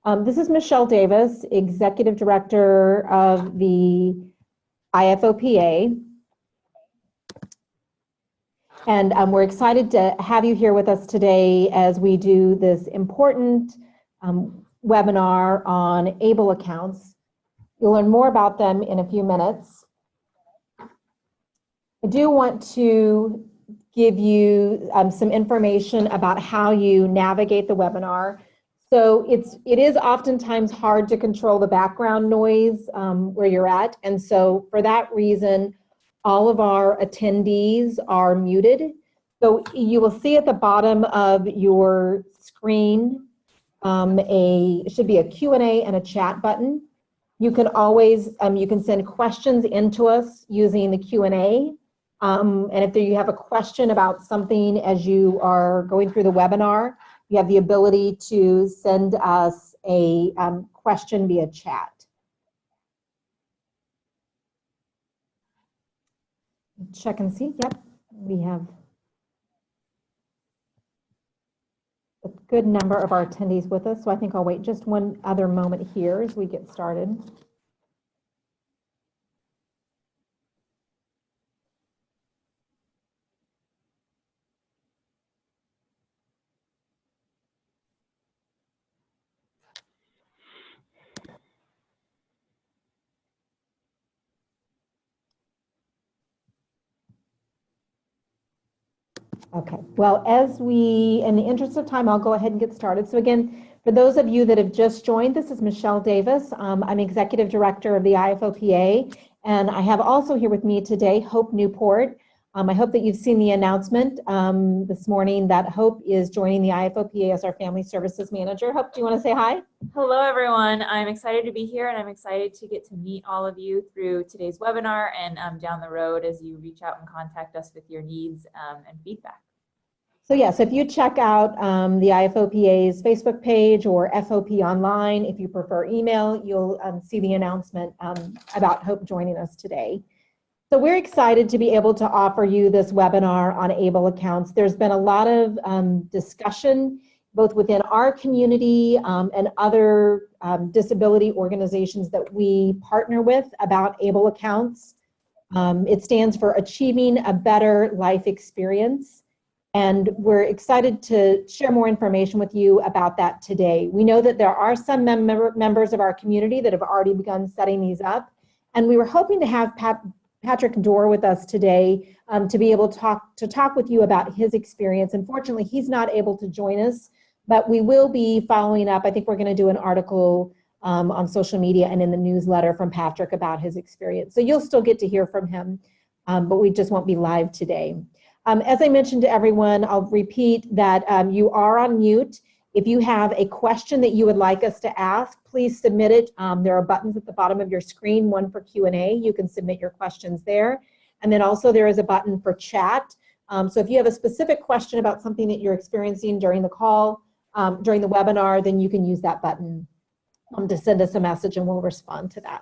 This is Michelle Davis, Executive Director of the IFOPA. And we're excited to have you here with us today as we do this important webinar on ABLE accounts. You'll learn more about them in a few minutes. I do want to give you some information about how you navigate the webinar. So it is oftentimes hard to control the background noise where you're at. And so for that reason, all of our attendees are muted. So you will see at the bottom of your screen, it should be a Q&A and a chat button. You can always, you can send questions into us using the Q&A. And if you have a question about something as you are going through the webinar, you have the ability to send us a question via chat. Check and see, yep, we have a good number of our attendees with us, so I think I'll wait just one other moment here as we get started. Okay, well, in the interest of time, I'll go ahead and get started. So again, for those of you that have just joined, this is Michelle Davis. I'm Executive Director of the IFOPA, and I have also here with me today, Hope Newport. I hope that you've seen the announcement this morning that Hope is joining the IFOPA as our Family Services Manager. Hope, do you want to say hi? Hello, everyone. I'm excited to be here, and I'm excited to get to meet all of you through today's webinar and down the road as you reach out and contact us with your needs and feedback. So yes, if you check out the IFOPA's Facebook page or FOP online, if you prefer email, you'll see the announcement about Hope joining us today. So we're excited to be able to offer you this webinar on ABLE accounts. There's been a lot of discussion both within our community and other disability organizations that we partner with about ABLE accounts. It stands for Achieving a Better Life Experience. And we're excited to share more information with you about that today. We know that there are some members of our community that have already begun setting these up. And we were hoping to have Patrick Doerr with us today to be able to talk with you about his experience. Unfortunately, he's not able to join us, but we will be following up. I think we're going to do an article on social media and in the newsletter from Patrick about his experience. So you'll still get to hear from him, but we just won't be live today. As I mentioned to everyone, I'll repeat that you are on mute. If you have a question that you would like us to ask, please submit it. There are buttons at the bottom of your screen, one for Q&A. You can submit your questions there. And then also there is a button for chat. So if you have a specific question about something that you're experiencing during the call, during the webinar, then you can use that button to send us a message and we'll respond to that.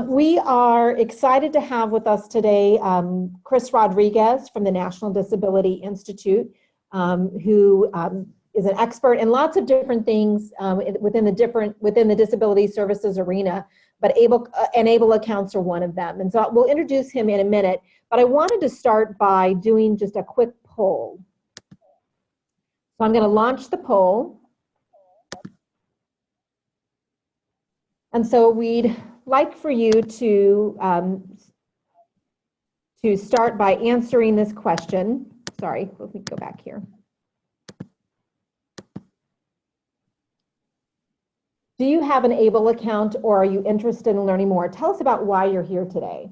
We are excited to have with us today Chris Rodriguez from the National Disability Institute, who is an expert in lots of different things within the disability services arena, but ABLE accounts are one of them. And so we'll introduce him in a minute, but I wanted to start by doing just a quick poll. So I'm going to launch the poll. And so we'd like for you to start by answering this question. Sorry, let me go back here. Do you have an ABLE account or are you interested in learning more? Tell us about why you're here today.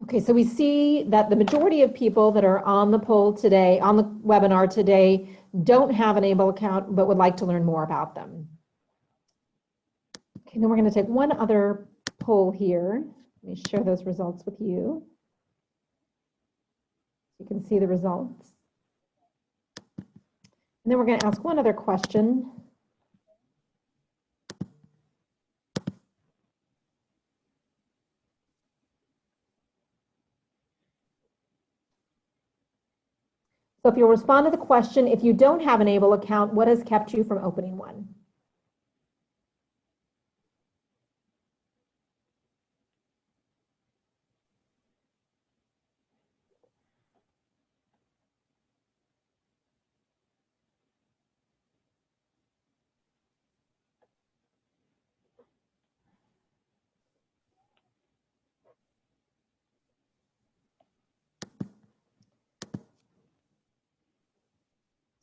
Okay, so we see that the majority of people that are on the poll today, on the webinar today, don't have an ABLE account, but would like to learn more about them. Okay, then we're going to take one other poll here. Let me share those results with you. You can see the results. And then we're going to ask one other question. So if you'll respond to the question, if you don't have an ABLE account, what has kept you from opening one?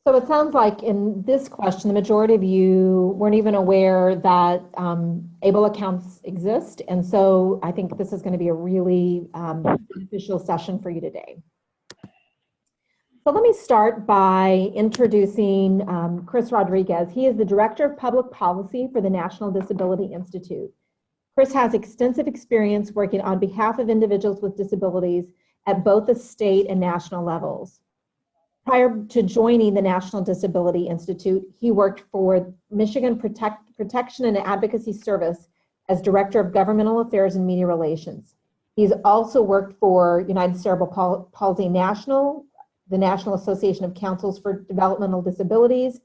So it sounds like in this question, the majority of you weren't even aware that ABLE accounts exist. And so I think this is going to be a really beneficial session for you today. So let me start by introducing Chris Rodriguez. He is the Director of Public Policy for the National Disability Institute. Chris has extensive experience working on behalf of individuals with disabilities at both the state and national levels. Prior to joining the National Disability Institute, he worked for Michigan Protection and Advocacy Service as Director of Governmental Affairs and Media Relations. He's also worked for United Cerebral Palsy National, the National Association of Councils for Developmental Disabilities,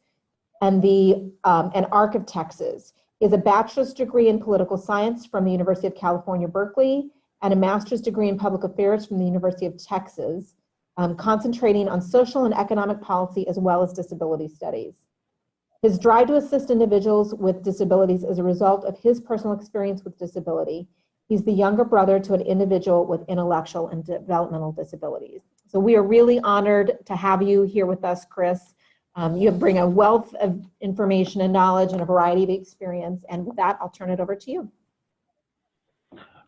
and the ARC of Texas. He has a bachelor's degree in political science from the University of California, Berkeley, and a master's degree in public affairs from the University of Texas. Concentrating on social and economic policy as well as disability studies. His drive to assist individuals with disabilities is a result of his personal experience with disability. He's the younger brother to an individual with intellectual and developmental disabilities. So we are really honored to have you here with us, Chris. You bring a wealth of information and knowledge and a variety of experience. And with that, I'll turn it over to you.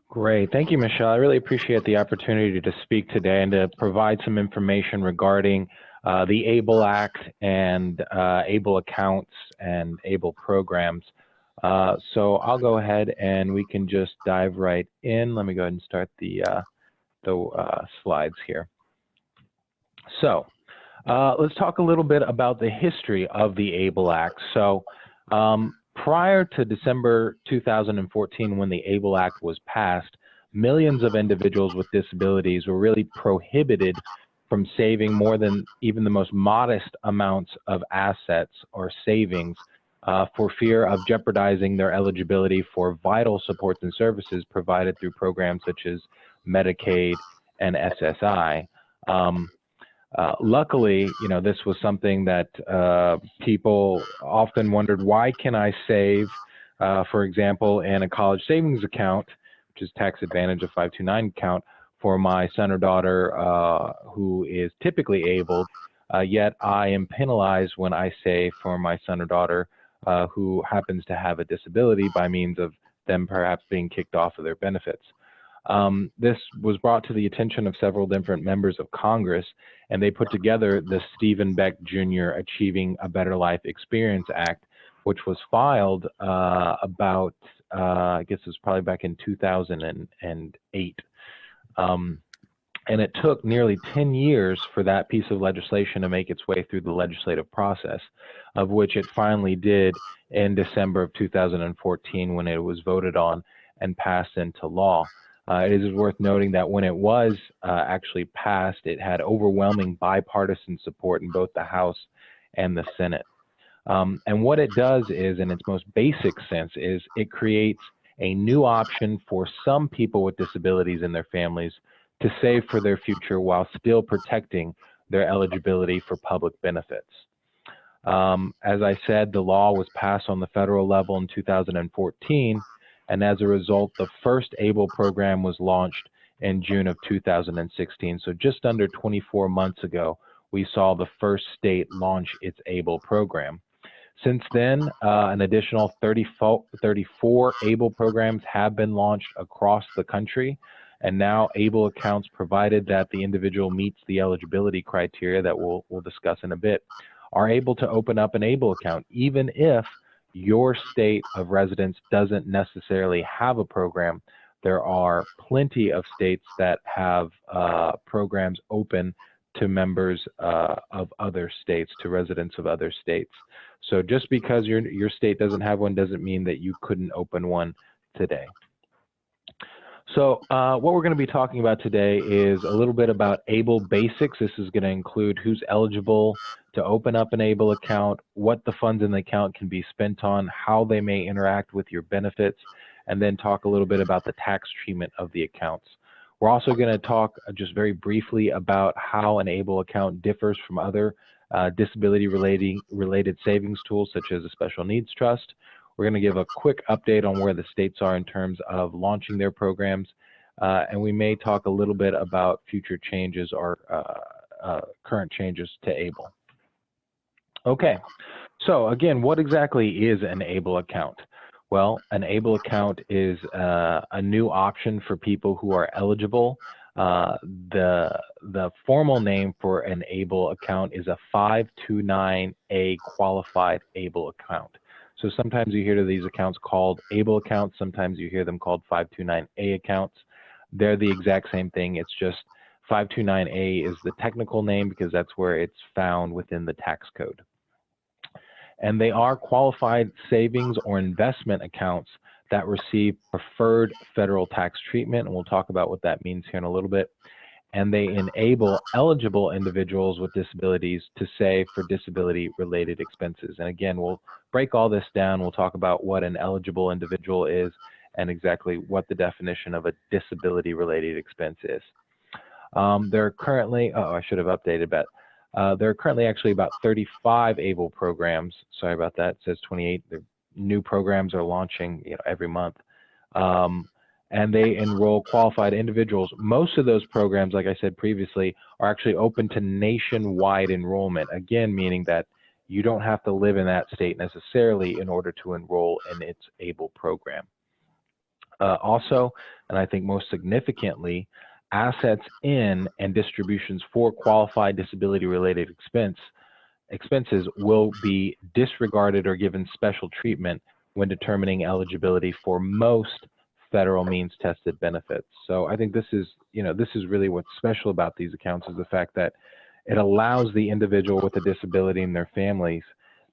Great. Thank you, Michelle. I really appreciate the opportunity to speak today and to provide some information regarding the ABLE Act and ABLE accounts and ABLE programs. So I'll go ahead and we can just dive right in. Let me go ahead and start the slides here. So let's talk a little bit about the history of the ABLE Act. So prior to December 2014, when the ABLE Act was passed, millions of individuals with disabilities were really prohibited from saving more than even the most modest amounts of assets or savings for fear of jeopardizing their eligibility for vital supports and services provided through programs such as Medicaid and SSI. Luckily, this was something that people often wondered, why can I save, for example, in a college savings account, which is tax advantage of 529 account, for my son or daughter who is typically able, yet I am penalized when I save for my son or daughter who happens to have a disability by means of them perhaps being kicked off of their benefits. This was brought to the attention of several different members of Congress, and they put together the Stephen Beck Jr. Achieving a Better Life Experience Act, which was filed about, I guess it was probably back in 2008. And it took nearly 10 years for that piece of legislation to make its way through the legislative process, of which it finally did in December of 2014 when it was voted on and passed into law. It is worth noting that when it was actually passed, it had overwhelming bipartisan support in both the House and the Senate. And what it does is, in its most basic sense, is it creates a new option for some people with disabilities and their families to save for their future while still protecting their eligibility for public benefits. As I said, the law was passed on the federal level in 2014. And as a result, the first ABLE program was launched in June of 2016. So just under 24 months ago, we saw the first state launch its ABLE program. Since then, an additional 34 ABLE programs have been launched across the country. And now ABLE accounts, provided that the individual meets the eligibility criteria that we'll discuss in a bit, are able to open up an ABLE account, even if your state of residence doesn't necessarily have a program. There are plenty of states that have programs open to members of other states, to residents of other states. So just because your state doesn't have one doesn't mean that you couldn't open one today. So what we're going to be talking about today is a little bit about ABLE basics. This is going to include who's eligible to open up an ABLE account, what the funds in the account can be spent on, how they may interact with your benefits, and then talk a little bit about the tax treatment of the accounts. We're also going to talk just very briefly about how an ABLE account differs from other disability-related savings tools, such as a special needs trust. We're going to give a quick update on where the states are in terms of launching their programs, and we may talk a little bit about future changes or current changes to ABLE. Okay, so again, what exactly is an ABLE account? Well, an ABLE account is a new option for people who are eligible. The formal name for an ABLE account is a 529A qualified ABLE account. So sometimes you hear these accounts called ABLE accounts, sometimes you hear them called 529A accounts. They're the exact same thing, it's just 529A is the technical name because that's where it's found within the tax code. And they are qualified savings or investment accounts that receive preferred federal tax treatment, and we'll talk about what that means here in a little bit. And they enable eligible individuals with disabilities to save for disability-related expenses. And again, we'll break all this down. We'll talk about what an eligible individual is and exactly what the definition of a disability-related expense is. There are currently, I should have updated that. There are currently actually about 35 ABLE programs. Sorry about that, it says 28. The new programs are launching every month. And they enroll qualified individuals. Most of those programs, like I said previously, are actually open to nationwide enrollment, again, meaning that you don't have to live in that state necessarily in order to enroll in its ABLE program. Also, and I think most significantly, assets in and distributions for qualified disability-related expenses will be disregarded or given special treatment when determining eligibility for most federal means tested benefits. So I think this is really what's special about these accounts, is the fact that it allows the individual with a disability and their families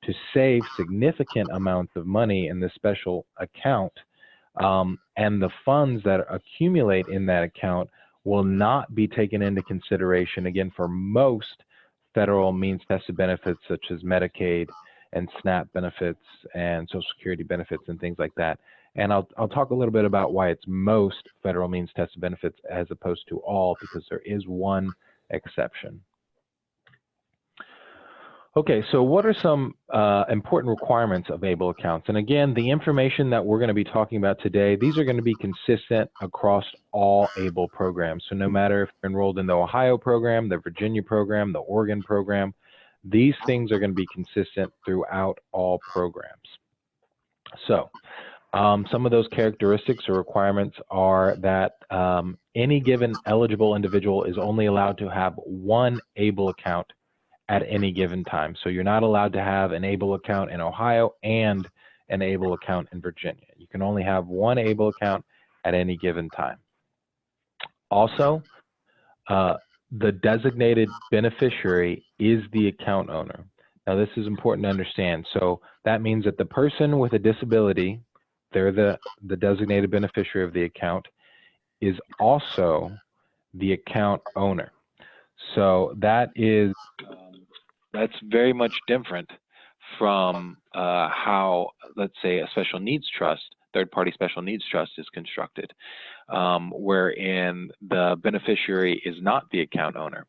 to save significant amounts of money in this special account, and the funds that accumulate in that account will not be taken into consideration, again, for most federal means tested benefits such as Medicaid and SNAP benefits and Social Security benefits and things like that. And I'll talk a little bit about why it's most federal means tested benefits as opposed to all, because there is one exception. Okay, so what are some important requirements of ABLE accounts? And again, the information that we're going to be talking about today, these are going to be consistent across all ABLE programs. So no matter if you're enrolled in the Ohio program, the Virginia program, the Oregon program, these things are going to be consistent throughout all programs. So some of those characteristics or requirements are that any given eligible individual is only allowed to have one ABLE account at any given time. So you're not allowed to have an ABLE account in Ohio and an ABLE account in Virginia. You can only have one ABLE account at any given time. Also, the designated beneficiary is the account owner. Now this is important to understand. So that means that the person with a disability, they're the designated beneficiary of the account, is also the account owner. So that is that's very much different from how, let's say, a special needs trust, third-party special needs trust is constructed, wherein the beneficiary is not the account owner.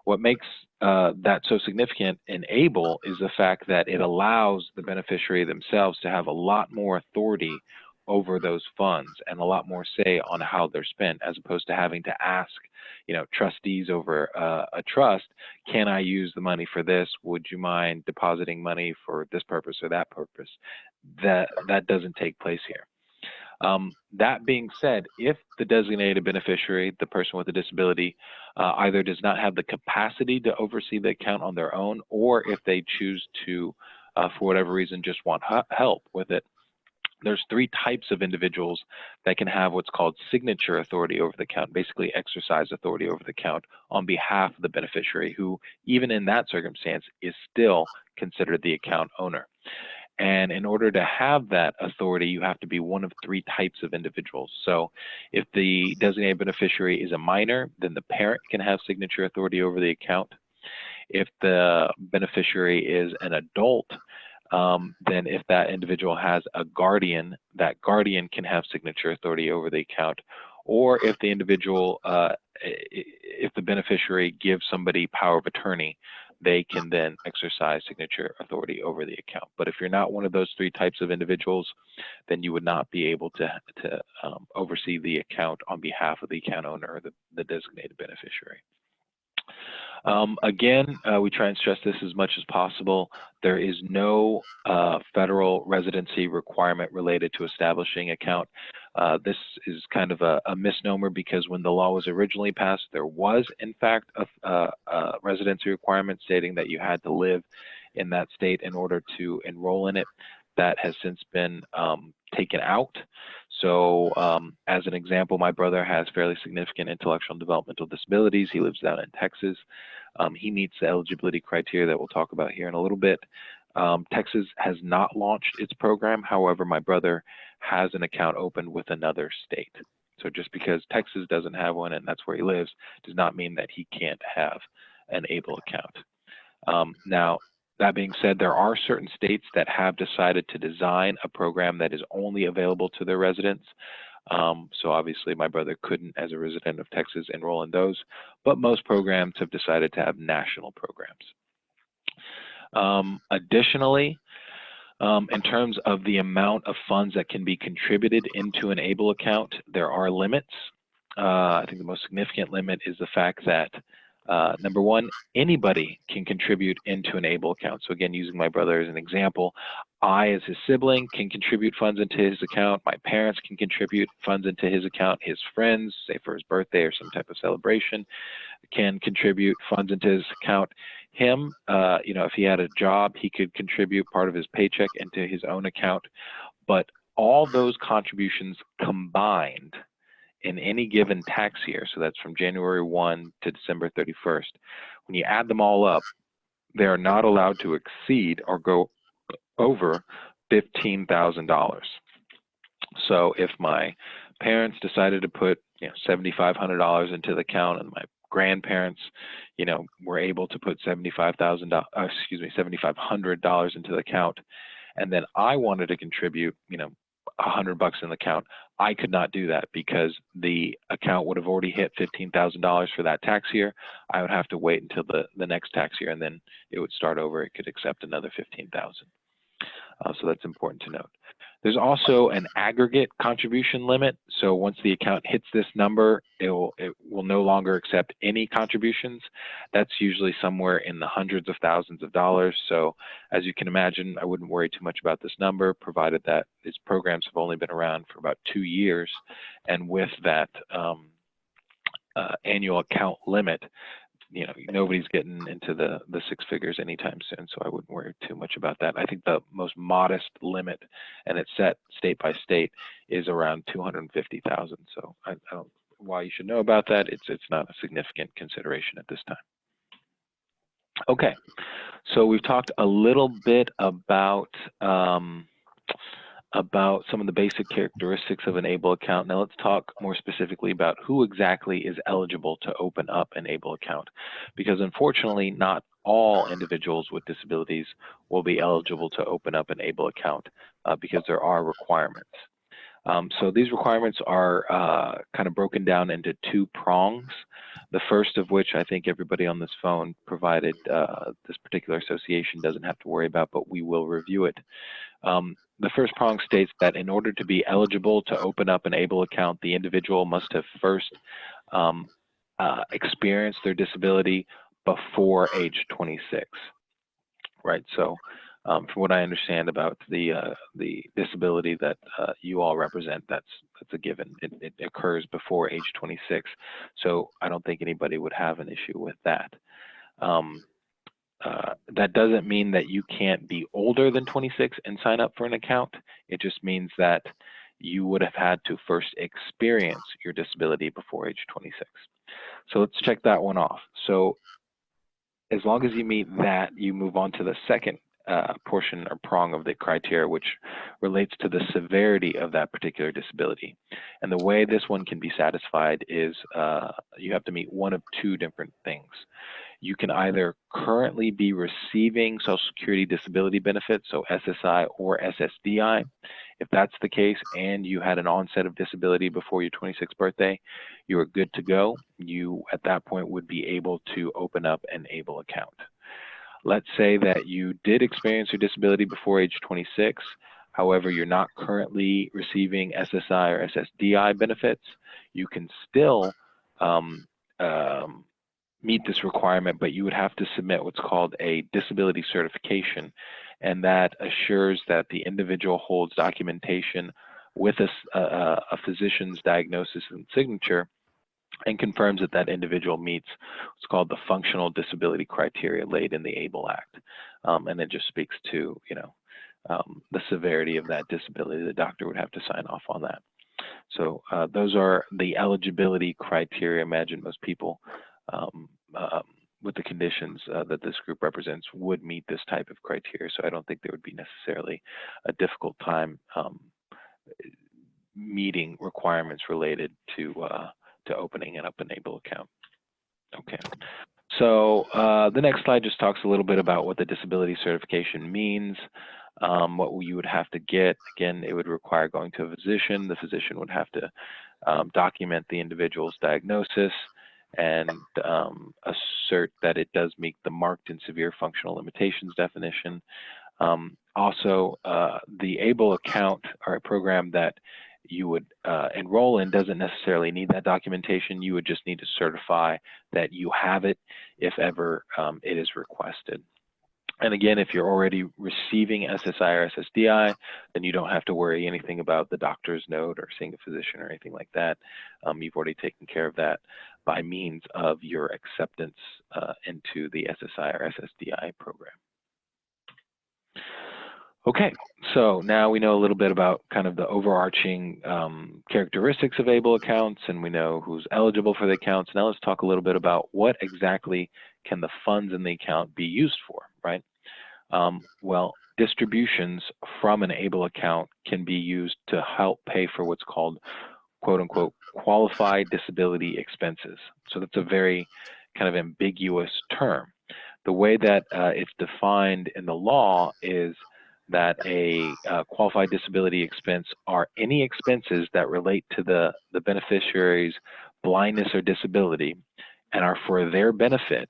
What makes that so significant in ABLE is the fact that it allows the beneficiary themselves to have a lot more authority over those funds and a lot more say on how they're spent, as opposed to having to ask, trustees over a trust, can I use the money for this? Would you mind depositing money for this purpose or that purpose? That doesn't take place here. That being said, if the designated beneficiary, the person with a disability, either does not have the capacity to oversee the account on their own, or if they choose to, for whatever reason, just want help with it, there's 3 types of individuals that can have what's called signature authority over the account, basically exercise authority over the account on behalf of the beneficiary, who even in that circumstance is still considered the account owner. And in order to have that authority, you have to be one of 3 types of individuals. So if the designated beneficiary is a minor, then the parent can have signature authority over the account. If the beneficiary is an adult, then if that individual has a guardian, that guardian can have signature authority over the account. Or if the individual, if the beneficiary gives somebody power of attorney, they can then exercise signature authority over the account. But if you're not one of those 3 types of individuals, then you would not be able to oversee the account on behalf of the account owner or the designated beneficiary. Again, we try and stress this as much as possible. There is no federal residency requirement related to establishing an account. This is kind of a misnomer, because when the law was originally passed, there was in fact a residency requirement stating that you had to live in that state in order to enroll in it. That has since been taken out. So as an example, my brother has fairly significant intellectual and developmental disabilities. He lives down in Texas. He meets the eligibility criteria that we'll talk about here in a little bit. Texas has not launched its program. However, my brother has an account open with another state. So just because Texas doesn't have one and that's where he lives does not mean that he can't have an ABLE account. Now, that being said, there are certain states that have decided to design a program that is only available to their residents. So obviously my brother couldn't, as a resident of Texas, enroll in those, but most programs have decided to have national programs. Additionally, in terms of the amount of funds that can be contributed into an ABLE account, there are limits. I think the most significant limit is the fact that number 1, anybody can contribute into an ABLE account. So again, using my brother as an example, I, as his sibling, can contribute funds into his account. My parents can contribute funds into his account. His friends, say for his birthday or some type of celebration, can contribute funds into his account. Him, you know, if he had a job, he could contribute part of his paycheck into his own account. But all those contributions combined in any given tax year, so that's from January 1 to December 31st, when you add them all up, they are not allowed to exceed or go over $15,000. So if my parents decided to put, you know, $7,500 into the account, and my grandparents, you know, were able to put $7,500 into the account, and then I wanted to contribute, you know, $100 in the account, I could not do that because the account would have already hit $15,000 for that tax year. I would have to wait until the next tax year, and then it would start over. It could accept another $15,000. So that's important to note. There's also an aggregate contribution limit. So once the account hits this number, it will no longer accept any contributions. That's usually somewhere in the hundreds of thousands of dollars. So as you can imagine, I wouldn't worry too much about this number, provided that these programs have only been around for about 2 years. And with that annual account limit, you know, nobody's getting into the 6 figures anytime soon, so I wouldn't worry too much about that. I think the most modest limit, and it's set state by state, is around $250,000. So I don't know why you should know about that. It's not a significant consideration at this time. Okay, so we've talked a little bit about some of the basic characteristics of an ABLE account. Now let's talk more specifically about who exactly is eligible to open up an ABLE account, because unfortunately not all individuals with disabilities will be eligible to open up an ABLE account because there are requirements. So these requirements are kind of broken down into 2 prongs. The first of which I think everybody on this phone, provided this particular association doesn't have to worry about, but we will review it. The first prong states that in order to be eligible to open up an ABLE account, the individual must have first experienced their disability before age 26, right? So from what I understand about the disability that you all represent, that's a given. It occurs before age 26. So I don't think anybody would have an issue with that. that doesn't mean that you can't be older than 26 and sign up for an account. It just means that you would have had to first experience your disability before age 26. So let's check that one off. So as long as you meet that, you move on to the second portion or prong of the criteria, which relates to the severity of that particular disability. And the way this one can be satisfied is you have to meet one of two different things. You can either currently be receiving Social Security disability benefits, so SSI or SSDI. If that's the case and you had an onset of disability before your 26th birthday, you are good to go. You, at that point, would be able to open up an ABLE account. Let's say that you did experience your disability before age 26, however, you're not currently receiving SSI or SSDI benefits. You can still meet this requirement, but you would have to submit what's called a disability certification, and that assures that the individual holds documentation with a physician's diagnosis and signature and confirms that that individual meets what's called the functional disability criteria laid in the ABLE Act. And it just speaks to, the severity of that disability. The doctor would have to sign off on that. So those are the eligibility criteria. Imagine most people with the conditions that this group represents would meet this type of criteria. So I don't think there would be necessarily a difficult time meeting requirements related to opening up an ABLE account. Okay. So the next slide just talks a little bit about what the disability certification means, what you would have to get. Again, it would require going to a physician. The physician would have to document the individual's diagnosis and assert that it does meet the marked and severe functional limitations definition. Also, the ABLE account or a program that you would enroll in doesn't necessarily need that documentation. You would just need to certify that you have it if ever it is requested. And again, if you're already receiving SSI or SSDI, then you don't have to worry anything about the doctor's note or seeing a physician or anything like that. You've already taken care of that by means of your acceptance into the SSI or SSDI program. Okay, so now we know a little bit about kind of the overarching characteristics of ABLE accounts, and we know who's eligible for the accounts. Now let's talk a little bit about what exactly can the funds in the account be used for, right? Well, distributions from an ABLE account can be used to help pay for what's called, quote unquote, qualified disability expenses. So that's a very kind of ambiguous term. The way that it's defined in the law is that a qualified disability expense are any expenses that relate to the beneficiary's blindness or disability and are for their benefit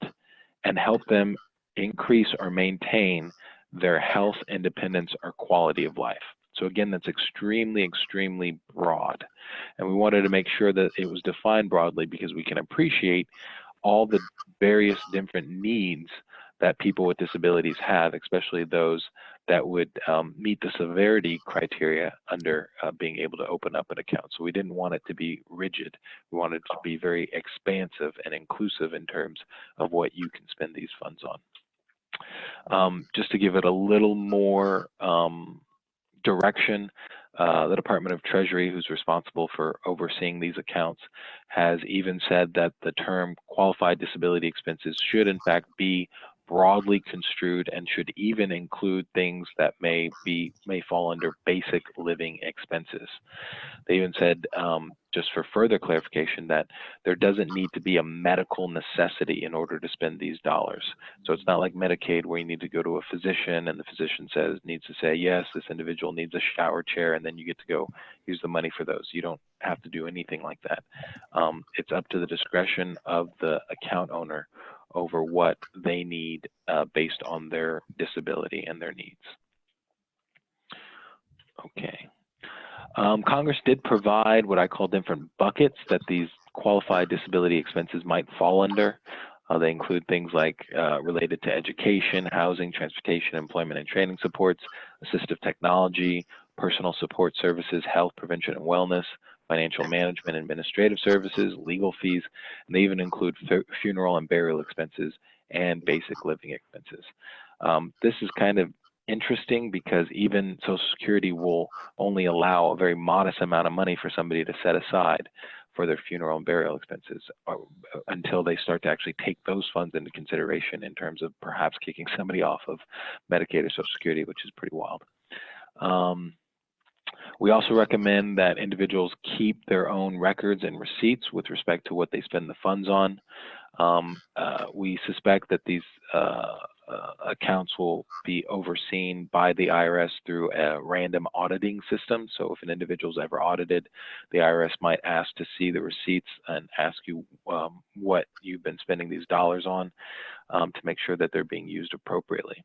and help them increase or maintain their health, independence, or quality of life. So again, that's extremely, extremely broad. And we wanted to make sure that it was defined broadly because we can appreciate all the various different needs that people with disabilities have, especially those that would meet the severity criteria under being able to open up an account. So we didn't want it to be rigid. We wanted it to be very expansive and inclusive in terms of what you can spend these funds on. Just to give it a little more direction, the Department of Treasury, who's responsible for overseeing these accounts, has even said that the term qualified disability expenses should in fact be broadly construed and should even include things that may fall under basic living expenses. They even said, just for further clarification, that there doesn't need to be a medical necessity in order to spend these dollars. So it's not like Medicaid where you need to go to a physician and the physician needs to say, yes, this individual needs a shower chair, and then you get to go use the money for those. You don't have to do anything like that. It's up to the discretion of the account owner over what they need based on their disability and their needs. Okay. Congress did provide what I call different buckets that these qualified disability expenses might fall under. They include things like related to education, housing, transportation, employment and training supports, assistive technology, personal support services, health, prevention and wellness, financial management, administrative services, legal fees, and they even include funeral and burial expenses and basic living expenses. This is kind of interesting because even Social Security will only allow a very modest amount of money for somebody to set aside for their funeral and burial expenses until they start to actually take those funds into consideration in terms of perhaps kicking somebody off of Medicaid or Social Security, which is pretty wild. We also recommend that individuals keep their own records and receipts with respect to what they spend the funds on. We suspect that these accounts will be overseen by the IRS through a random auditing system. So if an individual is ever audited, the IRS might ask to see the receipts and ask you what you've been spending these dollars on to make sure that they're being used appropriately.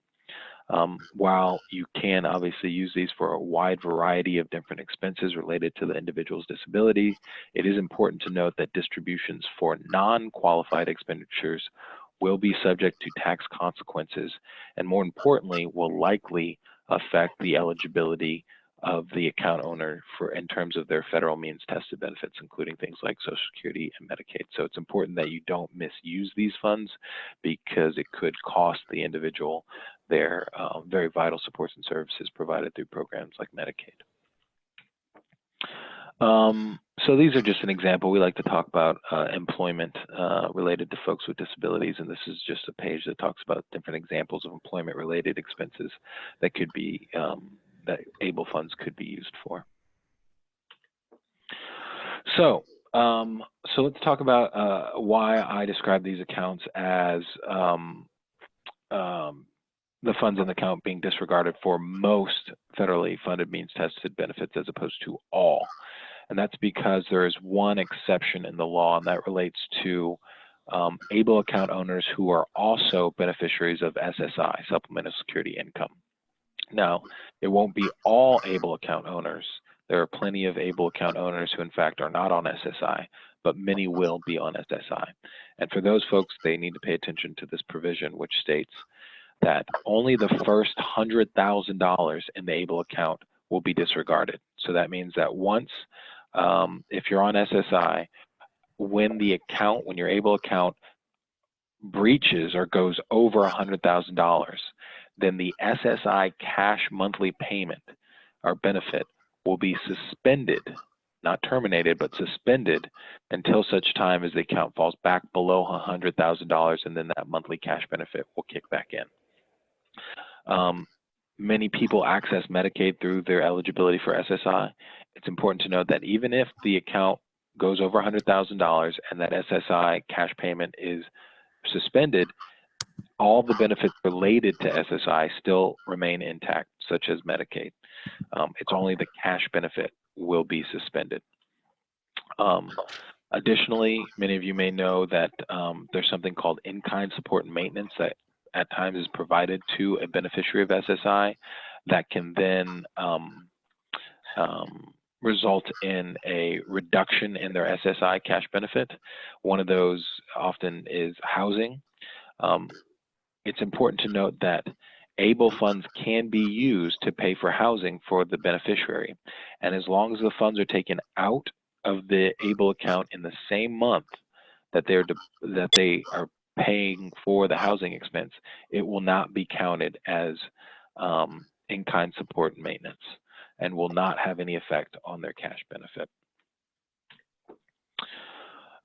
While you can obviously use these for a wide variety of different expenses related to the individual's disability, it is important to note that distributions for non-qualified expenditures will be subject to tax consequences, and more importantly, will likely affect the eligibility of the account owner in terms of their federal means tested benefits, including things like Social Security and Medicaid. So it's important that you don't misuse these funds because it could cost the individual their very vital supports and services provided through programs like Medicaid. So these are just an example. We like to talk about employment related to folks with disabilities, and this is just a page that talks about different examples of employment-related expenses that could be that ABLE funds could be used for. So let's talk about why I describe these accounts as the funds in the account being disregarded for most federally funded means tested benefits as opposed to all. And that's because there is one exception in the law, and that relates to ABLE account owners who are also beneficiaries of SSI, Supplemental Security Income. Now, it won't be all ABLE account owners. There are plenty of ABLE account owners who in fact are not on SSI, but many will be on SSI. And for those folks, they need to pay attention to this provision, which states that only the first $100,000 in the ABLE account will be disregarded. So that means that once, if you're on SSI, when your ABLE account breaches or goes over $100,000, then the SSI cash monthly payment or benefit will be suspended, not terminated, but suspended until such time as the account falls back below $100,000, and then that monthly cash benefit will kick back in. Many people access Medicaid through their eligibility for SSI. It's important to note that even if the account goes over $100,000 and that SSI cash payment is suspended, all the benefits related to SSI still remain intact, such as Medicaid. It's only the cash benefit will be suspended. Additionally, many of you may know that there's something called in-kind support and maintenance that at times is provided to a beneficiary of SSI that can then result in a reduction in their SSI cash benefit. One of those often is housing. It's important to note that ABLE funds can be used to pay for housing for the beneficiary. And as long as the funds are taken out of the ABLE account in the same month that they are paying for the housing expense, it will not be counted as in-kind support and maintenance and will not have any effect on their cash benefit.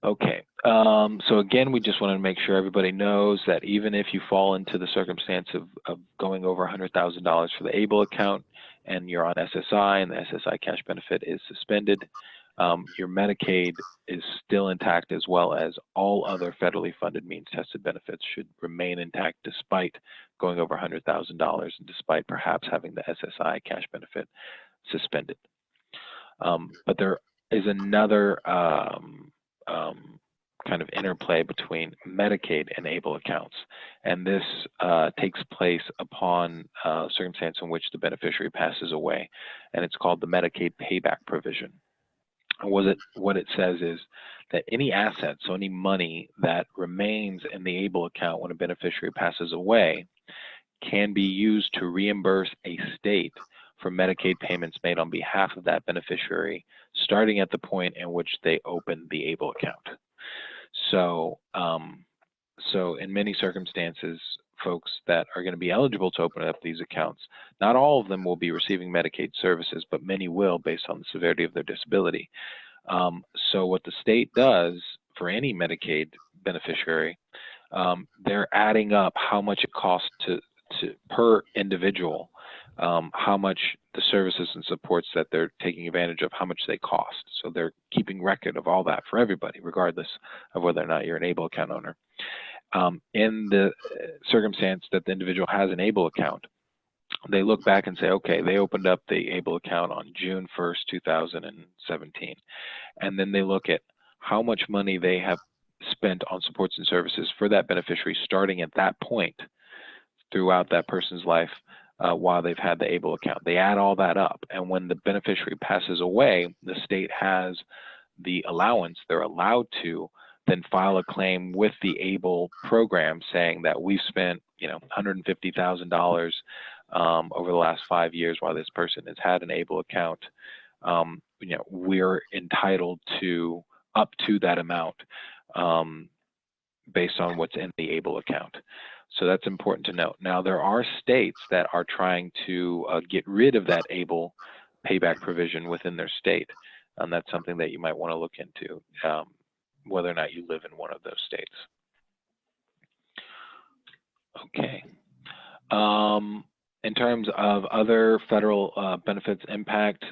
Okay, so again, we just want to make sure everybody knows that even if you fall into the circumstance of going over $100,000 for the ABLE account and you're on SSI and the SSI cash benefit is suspended, your Medicaid is still intact, as well as all other federally funded means tested benefits should remain intact despite going over $100,000 and despite perhaps having the SSI cash benefit suspended. But there is another kind of interplay between Medicaid and ABLE accounts, and this takes place upon a circumstance in which the beneficiary passes away, and it's called the Medicaid payback provision. What it says is that any assets, so any money that remains in the ABLE account when a beneficiary passes away, can be used to reimburse a state for Medicaid payments made on behalf of that beneficiary, starting at the point in which they opened the ABLE account. So, So in many circumstances, folks that are going to be eligible to open up these accounts, not all of them will be receiving Medicaid services, but many will based on the severity of their disability. So what the state does for any Medicaid beneficiary, they're adding up how much it costs to per individual, how much the services and supports that they're taking advantage of, how much they cost. So they're keeping record of all that for everybody, regardless of whether or not you're an ABLE account owner. In the circumstance that the individual has an ABLE account, they look back and say, okay, they opened up the ABLE account on June 1st, 2017. And then they look at how much money they have spent on supports and services for that beneficiary starting at that point throughout that person's life while they've had the ABLE account. They add all that up. And when the beneficiary passes away, the state has the allowance, they're allowed to then file a claim with the ABLE program saying that we've spent, $150,000 over the last 5 years while this person has had an ABLE account. We're entitled to up to that amount based on what's in the ABLE account. So that's important to note. Now, there are states that are trying to get rid of that ABLE payback provision within their state, and that's something that you might want to look into, whether or not you live in one of those states. Okay. In terms of other federal benefits impact,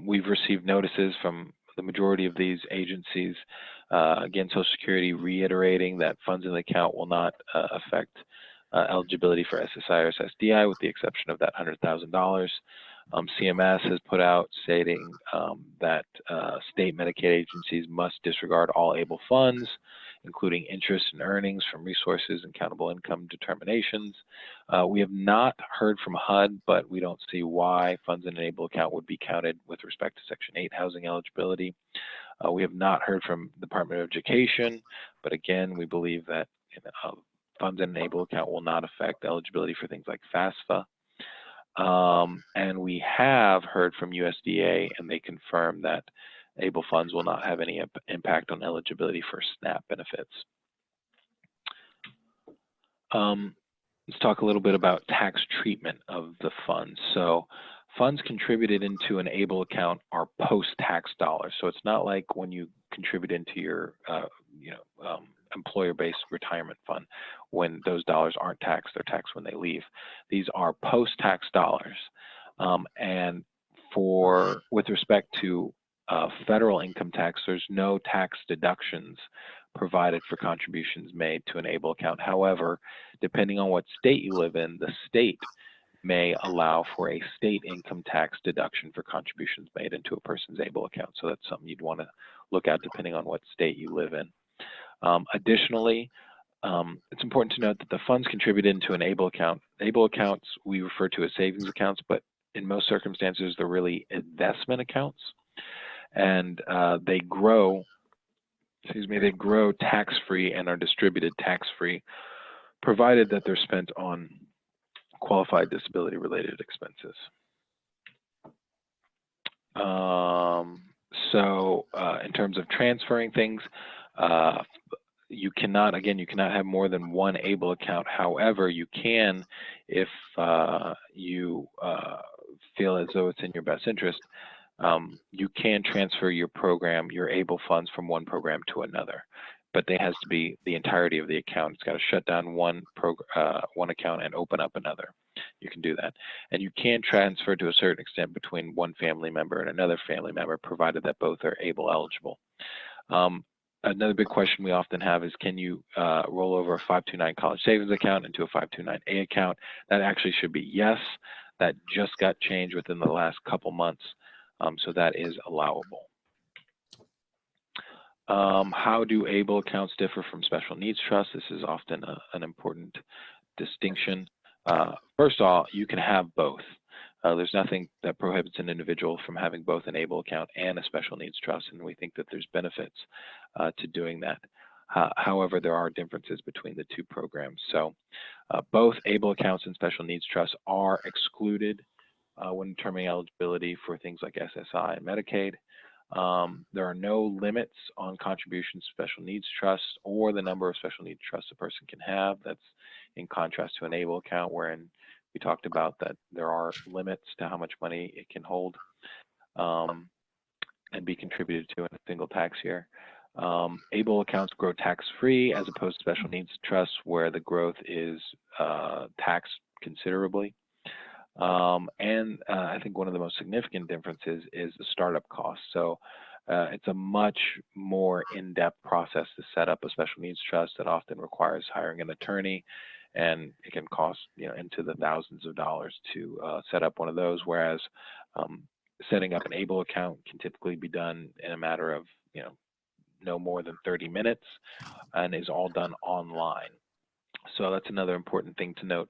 we've received notices from the majority of these agencies, again, Social Security reiterating that funds in the account will not affect eligibility for SSI or SSDI with the exception of that $100,000. CMS has put out stating that state Medicaid agencies must disregard all ABLE funds, including interest and earnings from resources and countable income determinations. We have not heard from HUD, but we don't see why funds in an ABLE account would be counted with respect to Section 8 housing eligibility. We have not heard from the Department of Education, but again, we believe that funds in an ABLE account will not affect eligibility for things like FAFSA. And we have heard from USDA, and they confirm that ABLE funds will not have any impact on eligibility for SNAP benefits. Let's talk a little bit about tax treatment of the funds. So funds contributed into an ABLE account are post-tax dollars. So it's not like when you contribute into your employer-based retirement fund when those dollars aren't taxed, they're taxed when they leave. These are post-tax dollars. And with respect to federal income tax, there's no tax deductions provided for contributions made to an ABLE account. However, depending on what state you live in, the state may allow for a state income tax deduction for contributions made into a person's ABLE account. So that's something you'd want to look at depending on what state you live in. Additionally, it's important to note that the funds contributed into an ABLE account, ABLE accounts we refer to as savings accounts, but in most circumstances, they're really investment accounts. And they grow tax-free and are distributed tax-free, provided that they're spent on qualified disability-related expenses. In terms of transferring things, you cannot have more than one ABLE account. However, you can, if you feel as though it's in your best interest, you can transfer your ABLE funds from one program to another, but it has to be the entirety of the account. It's got to shut down one account and open up another. You can do that. And you can transfer to a certain extent between one family member and another family member, provided that both are ABLE eligible. Another big question we often have is, can you roll over a 529 college savings account into a 529A account? That actually should be yes. That just got changed within the last couple months, so that is allowable. How do ABLE accounts differ from special needs trusts? This is often an important distinction. First of all, you can have both. There's nothing that prohibits an individual from having both an ABLE account and a special needs trust, and we think that there's benefits to doing that. However, there are differences between the two programs. So both ABLE accounts and special needs trusts are excluded when determining eligibility for things like SSI and Medicaid. There are no limits on contributions to special needs trusts or the number of special needs trusts a person can have. That's in contrast to an ABLE account, wherein we talked about that there are limits to how much money it can hold and be contributed to in a single tax year. ABLE accounts grow tax-free as opposed to special needs trusts where the growth is taxed considerably. I think one of the most significant differences is the startup cost. So it's a much more in-depth process to set up a special needs trust that often requires hiring an attorney, and it can cost into the thousands of dollars to set up one of those, whereas setting up an ABLE account can typically be done in a matter of no more than 30 minutes and is all done online. So that's another important thing to note.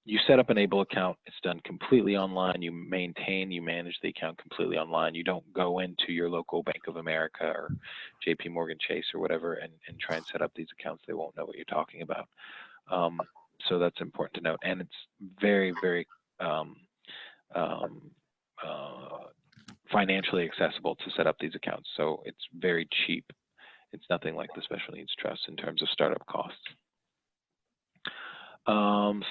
You set up an ABLE account, it's done completely online. You manage the account completely online. You don't go into your local Bank of America or JP Morgan Chase or whatever and try and set up these accounts. They won't know what you're talking about. So that's important to note. And it's very, very financially accessible to set up these accounts. So it's very cheap. It's nothing like the special needs trust in terms of startup costs.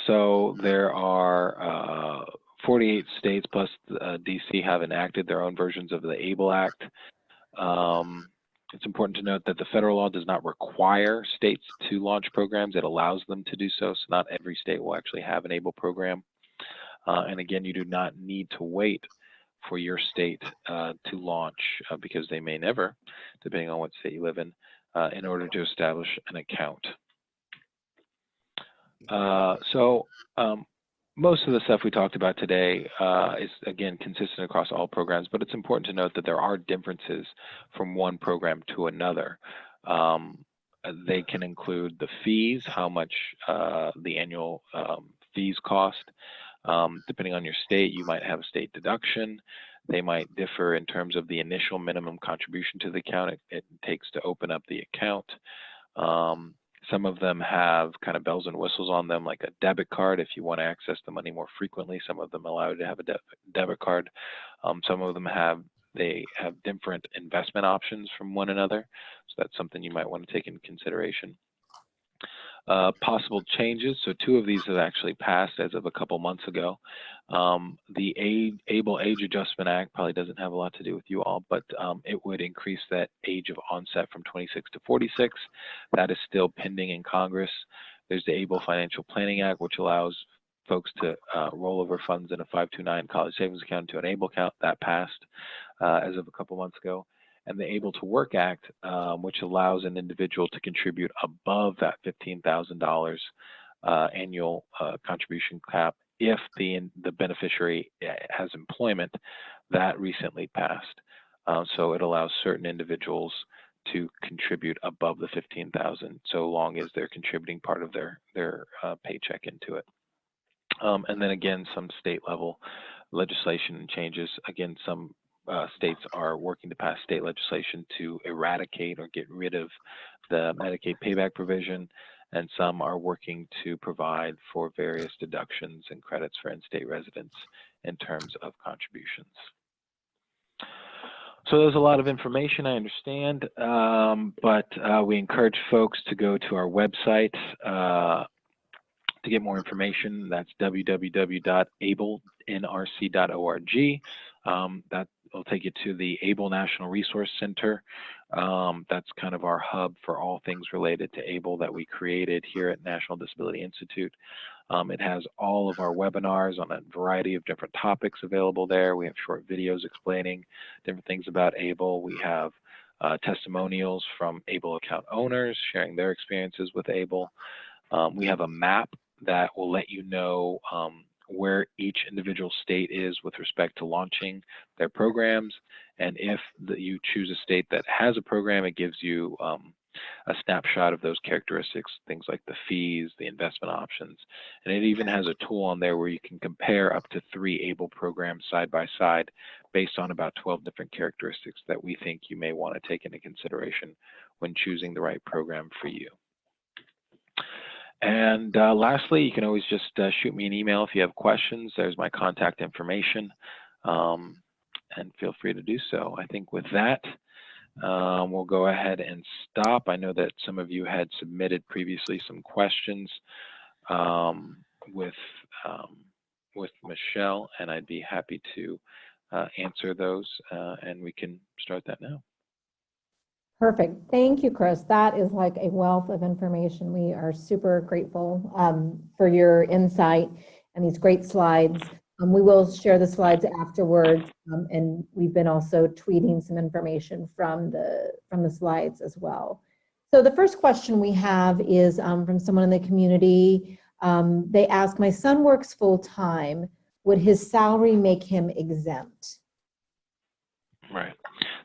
So there are 48 states plus DC have enacted their own versions of the ABLE Act. It's important to note that the federal law does not require states to launch programs. It allows them to do so. So not every state will actually have an ABLE program. And again, you do not need to wait for your state to launch because they may never, depending on what state you live in order to establish an account. Most of the stuff we talked about today is, again, consistent across all programs, but it's important to note that there are differences from one program to another. They can include the fees, how much the annual fees cost. Depending on your state, you might have a state deduction. They might differ in terms of the initial minimum contribution to the account it takes to open up the account. Some of them have kind of bells and whistles on them, like a debit card if you want to access the money more frequently. Some of them allow you to have a debit card. Some of them have different investment options from one another. So that's something you might want to take into consideration. Possible changes. So 2 of these have actually passed as of a couple months ago. The ABLE Age Adjustment Act probably doesn't have a lot to do with you all, but it would increase that age of onset from 26 to 46. That is still pending in Congress. There's the ABLE Financial Planning Act, which allows folks to roll over funds in a 529 college savings account to an ABLE account. That passed as of a couple months ago. And the Able to Work Act, which allows an individual to contribute above that $15,000 annual contribution cap if the beneficiary has employment. That recently passed. So it allows certain individuals to contribute above the $15,000 so long as they're contributing part of their paycheck into it. And then again, some state level legislation changes. Again, some states are working to pass state legislation to eradicate or get rid of the Medicaid payback provision, and some are working to provide for various deductions and credits for in-state residents in terms of contributions. So there's a lot of information, I understand, but we encourage folks to go to our website to get more information. That's www.ablenrc.org. That will take you to the ABLE National Resource Center. That's kind of our hub for all things related to ABLE that we created here at National Disability Institute. It has all of our webinars on a variety of different topics available there. We have short videos explaining different things about ABLE. We have testimonials from ABLE account owners sharing their experiences with ABLE. We have a map that will let you know where each individual state is with respect to launching their programs. And if you choose a state that has a program, it gives you a snapshot of those characteristics, things like the fees, the investment options. And it even has a tool on there where you can compare up to 3 ABLE programs side by side based on about 12 different characteristics that we think you may want to take into consideration when choosing the right program for you. And lastly, you can always just shoot me an email if you have questions. There's my contact information. and feel free to do so. I think with that, we'll go ahead and stop. I know that some of you had submitted previously some questions with Michelle, and I'd be happy to answer those, and we can start that now. Perfect. Thank you, Chris. That is like a wealth of information. We are super grateful for your insight and these great slides. We will share the slides afterwards, and we've been also tweeting some information from the slides as well. So the first question we have is from someone in the community. They ask, my son works full-time. Would his salary make him exempt? Right.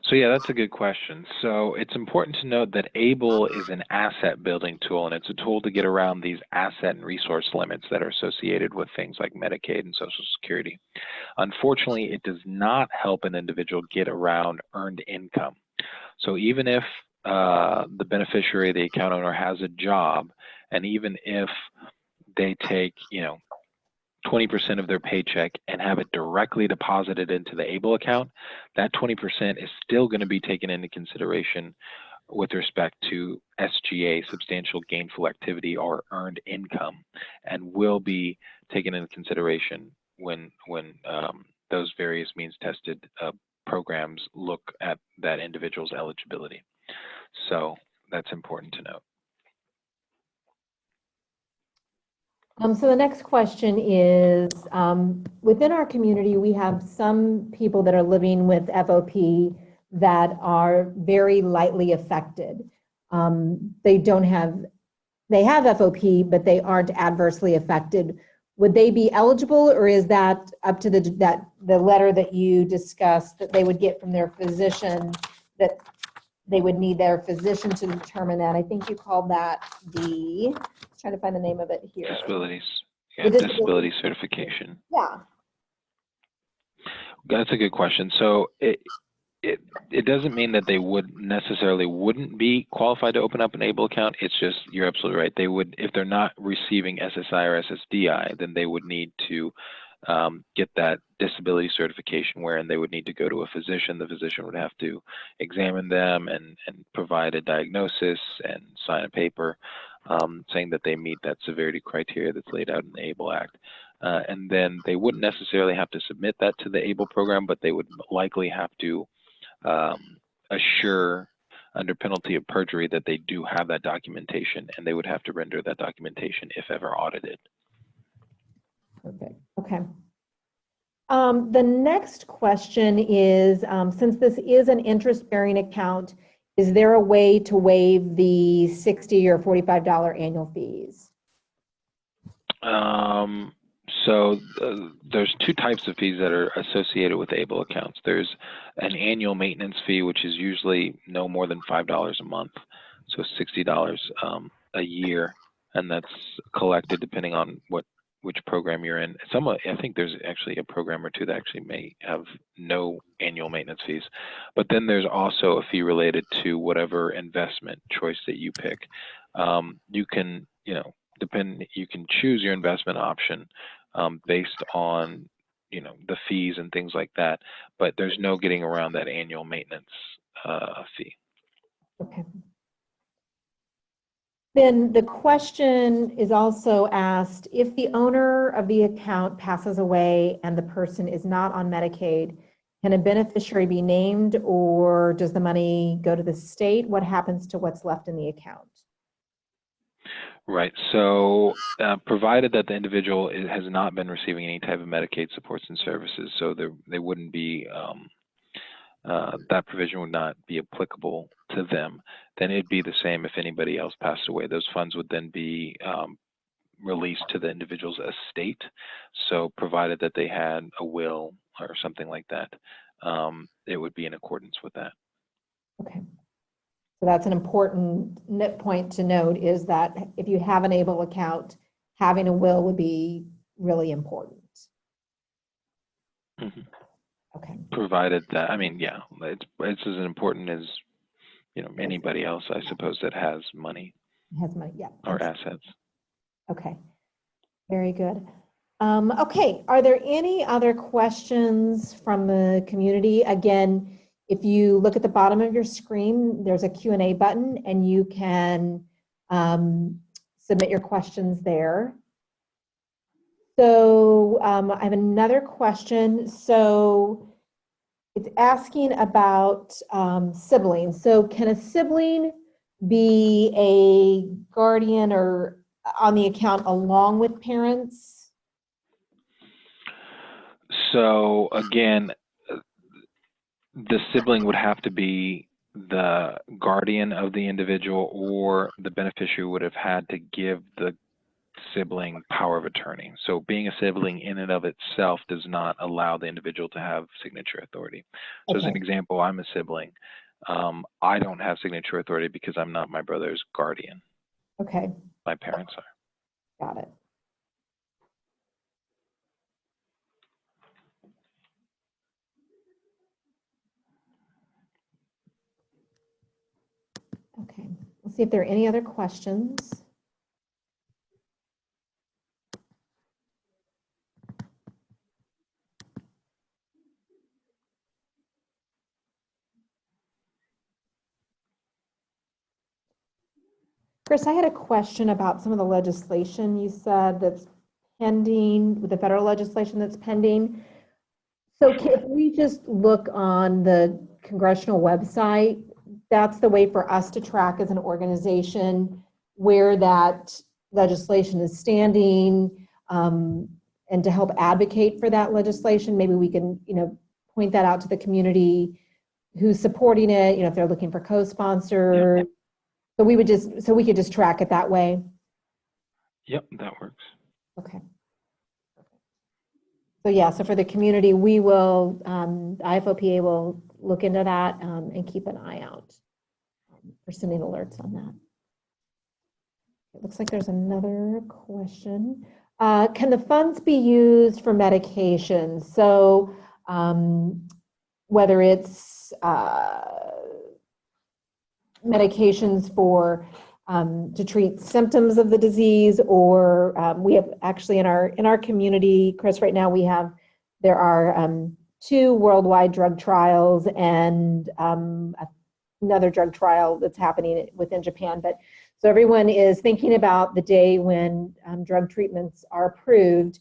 So yeah, that's a good question. So it's important to note that ABLE is an asset building tool, and it's a tool to get around these asset and resource limits that are associated with things like Medicaid and Social Security. Unfortunately, it does not help an individual get around earned income. So even if the beneficiary, the account owner, has a job, and even if they take, 20% of their paycheck and have it directly deposited into the ABLE account, that 20% is still going to be taken into consideration with respect to SGA, substantial gainful activity, or earned income, and will be taken into consideration when those various means tested programs look at that individual's eligibility. So that's important to note. So the next question is, within our community, we have some people that are living with FOP that are very lightly affected. They have FOP, but they aren't adversely affected. Would they be eligible, or is that up to the letter that you discussed that they would get from their physician, that they would need their physician to determine that? I think you called that trying to find the name of it here. Disabilities. Yeah, disability certification. Yeah. That's a good question. So it doesn't mean that they wouldn't be qualified to open up an ABLE account. It's just, you're absolutely right. They would, if they're not receiving SSI or SSDI, then they would need to get that disability certification, wherein they would need to go to a physician. The physician would have to examine them and provide a diagnosis and sign a paper saying that they meet that severity criteria that's laid out in the ABLE Act. And then they wouldn't necessarily have to submit that to the ABLE program, but they would likely have to assure under penalty of perjury that they do have that documentation, and they would have to render that documentation if ever audited. Perfect. Okay. The next question is, since this is an interest-bearing account, is there a way to waive the $60 or $45 annual fees? So there's two types of fees that are associated with ABLE accounts. There's an annual maintenance fee, which is usually no more than $5 a month, so $60 a year, and that's collected depending on which program you're in. I think there's actually a program or two that actually may have no annual maintenance fees. But then there's also a fee related to whatever investment choice that you pick. You can, you can choose your investment option based on, the fees and things like that. But there's no getting around that annual maintenance fee. Okay. Then the question is also asked, if the owner of the account passes away and the person is not on Medicaid, can a beneficiary be named, or does the money go to the state? What happens to what's left in the account? Right. So provided that the individual has not been receiving any type of Medicaid supports and services, so they wouldn't be, that provision would not be applicable to them, then it'd be the same if anybody else passed away. Those funds would then be released to the individual's estate. So provided that they had a will or something like that, it would be in accordance with that. Okay. So that's an important point to note, is that if you have an ABLE account, having a will would be really important. Mm-hmm. Okay. Provided that, it's as important as, anybody else, I suppose, that has money. Has money, yeah. Or assets. Okay. Very good. Okay, are there any other questions from the community? Again, if you look at the bottom of your screen, there's a Q&A button and you can submit your questions there. So I have another question. So it's asking about siblings. So can a sibling be a guardian or on the account along with parents? So again, the sibling would have to be the guardian of the individual, or the beneficiary would have had to give the sibling power of attorney. So being a sibling in and of itself does not allow the individual to have signature authority. So as an example, I'm a sibling. I don't have signature authority because I'm not my brother's guardian. Okay. My parents are. Got it. Okay, let's see if there are any other questions. Chris, I had a question about some of the legislation you said that's pending, with the federal legislation that's pending. So if we just look on the congressional website, that's the way for us to track as an organization where that legislation is standing, and to help advocate for that legislation. Maybe we can, point that out to the community who's supporting it, if they're looking for co-sponsors. Yep. So we could just track it that way. Yep, that works. Okay. So yeah, so for the community, we will, IFOPA will look into that and keep an eye out for sending alerts on that. It looks like there's another question. Can the funds be used for medications? So whether it's medications for to treat symptoms of the disease, or we have actually in our community, Chris, right now there are 2 worldwide drug trials and another drug trial that's happening within Japan. But so everyone is thinking about the day when drug treatments are approved.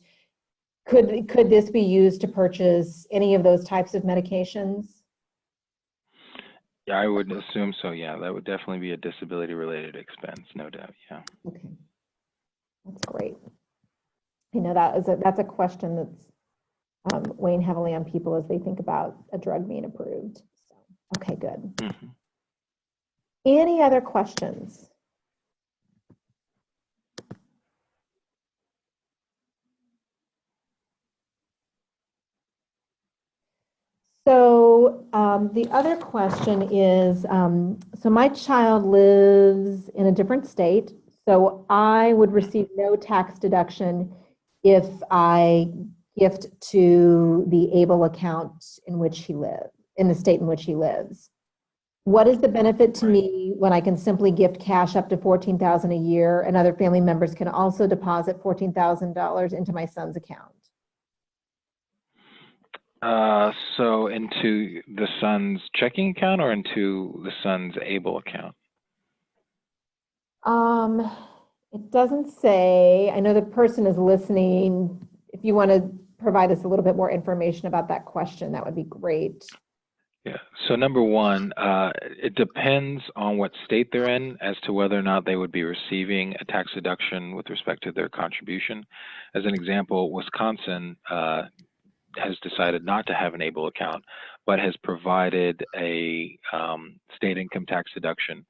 Could this be used to purchase any of those types of medications? Yeah, I would assume so. Yeah, that would definitely be a disability-related expense, no doubt. Yeah. Okay, that's great. That's a question that's weighing heavily on people as they think about a drug being approved. So, okay, good. Mm-hmm. Any other questions? So the other question is, so my child lives in a different state, so I would receive no tax deduction if I gift to the ABLE account in which he lives, in the state in which he lives. What is the benefit to me when I can simply gift cash up to $14,000 a year, and other family members can also deposit $14,000 into my son's account? So into the son's checking account or into the son's ABLE account? It doesn't say. I know the person is listening. If you want to provide us a little bit more information about that question, that would be great. Yeah, so number one, it depends on what state they're in as to whether or not they would be receiving a tax deduction with respect to their contribution. As an example, Wisconsin has decided not to have an ABLE account, but has provided a state income tax deduction